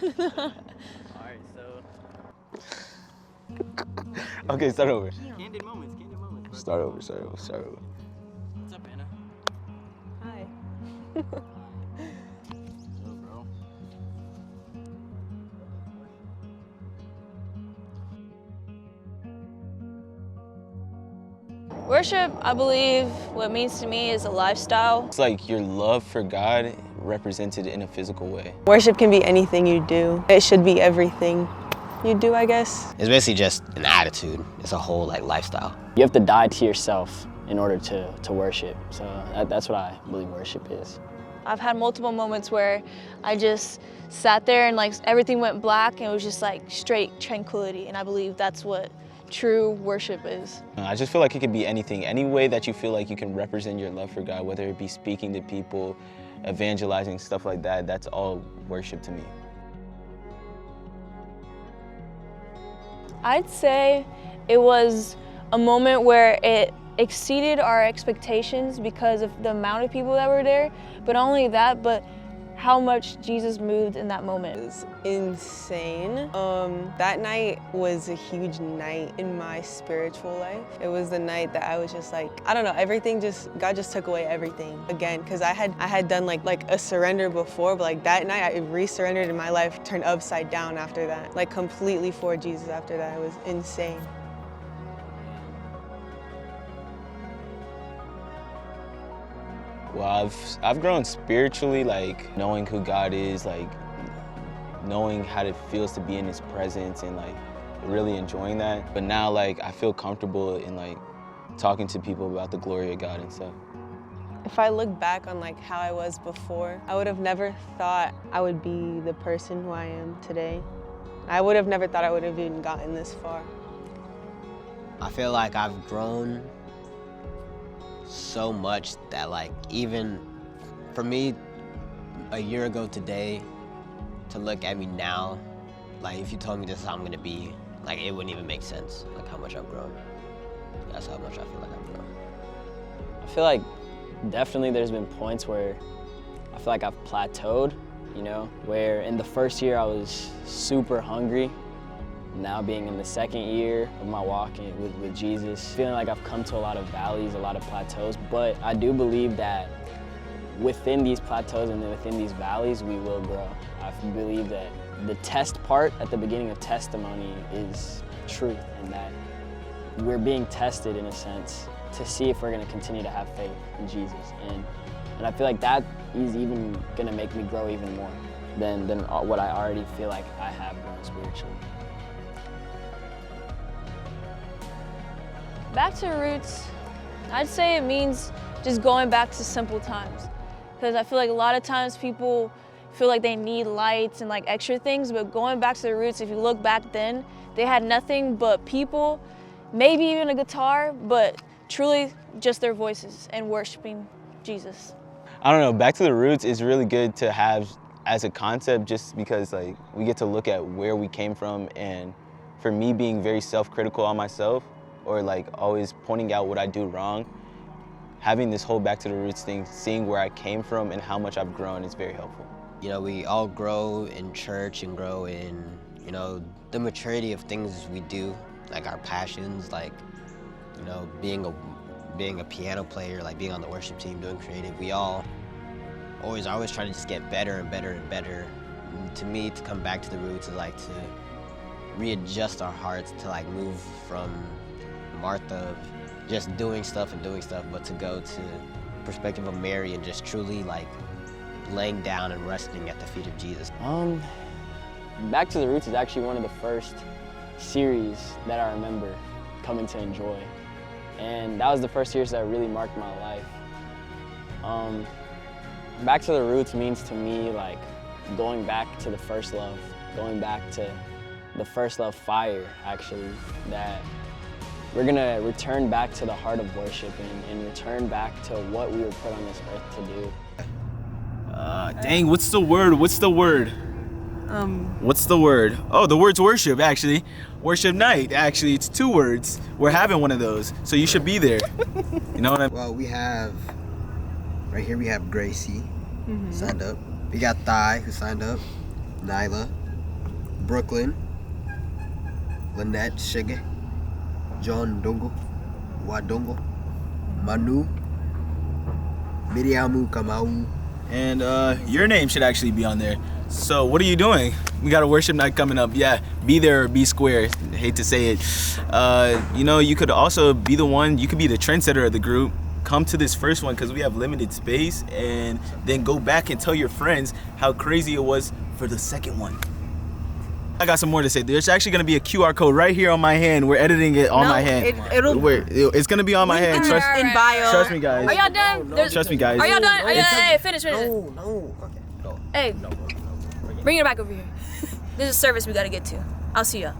Alright, so... Okay, start over. Candid moments, candid moments. Start over. What's up, Anna? Hi. Yo, bro. Worship, I believe, what it means to me is a lifestyle. It's like your love for God represented in a physical way. Worship can be anything you do. It should be everything you do, I guess. It's basically just an attitude. It's a whole lifestyle. You have to die to yourself in order to worship. So that's what I believe worship is. I've had multiple moments where I just sat there and like everything went black and it was just like straight tranquility, and I believe that's what true worship is. I just feel like it could be anything, any way that you feel like you can represent your love for God, whether it be speaking to people, evangelizing, stuff like that. That's all worship to me. I'd say it was a moment where it exceeded our expectations because of the amount of people that were there, but not only that, but how much Jesus moved in that moment. It was insane. That night was a huge night in my spiritual life. It was the night that I was just like, I don't know, God just took away everything again, because I had done like a surrender before, but like that night I re-surrendered and my life turned upside down after that. Like completely for Jesus after that. It was insane. Well, I've grown spiritually, like knowing who God is, like knowing how it feels to be in His presence, and like really enjoying that. But now, like I feel comfortable in like talking to people about the glory of God and stuff. If I look back on like how I was before, I would have never thought I would be the person who I am today. I would have never thought I would have even gotten this far. I feel like I've grown so much that like even for me a year ago today to look at me now, like if you told me this is how I'm gonna be, like it wouldn't even make sense, like how much I've grown. That's how much I feel like I've grown. I feel like definitely there's been points where I feel like I've plateaued, you know, where in the first year I was super hungry. Now being in the second year of my walk with Jesus, feeling like I've come to a lot of valleys, a lot of plateaus, but I do believe that within these plateaus and within these valleys, we will grow. I believe that the test part at the beginning of testimony is truth, and that we're being tested in a sense to see if we're gonna continue to have faith in Jesus. And I feel like that is even gonna make me grow even more than what I already feel like I have grown spiritually. Back to roots, I'd say it means just going back to simple times. Because I feel like a lot of times people feel like they need lights and like extra things, but going back to the roots, if you look back then, they had nothing but people, maybe even a guitar, but truly just their voices and worshiping Jesus. I don't know, back to the roots is really good to have as a concept, just because like we get to look at where we came from, and for me being very self-critical on myself, or like always pointing out what I do wrong, having this whole back to the roots thing, seeing where I came from and how much I've grown is very helpful. You know, we all grow in church and grow in, you know, the maturity of things we do, like our passions, like, you know, being a piano player, like being on the worship team, doing creative. We all always try to just get better and better and better. And to me, to come back to the roots is like to readjust our hearts, to like move from Martha just doing stuff, but to go to perspective of Mary and just truly like laying down and resting at the feet of Jesus. Back to the Roots is actually one of the first series that I remember coming to enjoy. And that was the first series that really marked my life. Back to the Roots means to me like going back to the first love, going back to the first love fire, actually, that we're gonna return back to the heart of worship and return back to what we were put on this earth to do. Dang, what's the word? What's the word? Oh, the word's worship, actually. Worship night, actually, it's 2 words. We're having one of those, so you should be there. You know what I mean? Well, we have, right here we have Gracie, signed up. We got Thai, who signed up. Nyla, Brooklyn, Lynette Shige, John Dongo, Wadongo, Manu, Miriamu Kamau. And your name should actually be on there. So what are you doing? We got a worship night coming up. Yeah, be there or be square. I hate to say it. You know, you could also be the one, you could be the trendsetter of the group. Come to this first one because we have limited space, and then go back and tell your friends how crazy it was for the second one. I got some more to say. There's actually gonna be a QR code right here on my hand. We're editing it on my hand. It's gonna be on my hand. Trust, in bio. trust me, guys. Are y'all done? Trust me, guys. Are y'all done? Hey, finish. No. Okay, go. Hey, bring it back over here. There's a service we gotta get to. I'll see ya.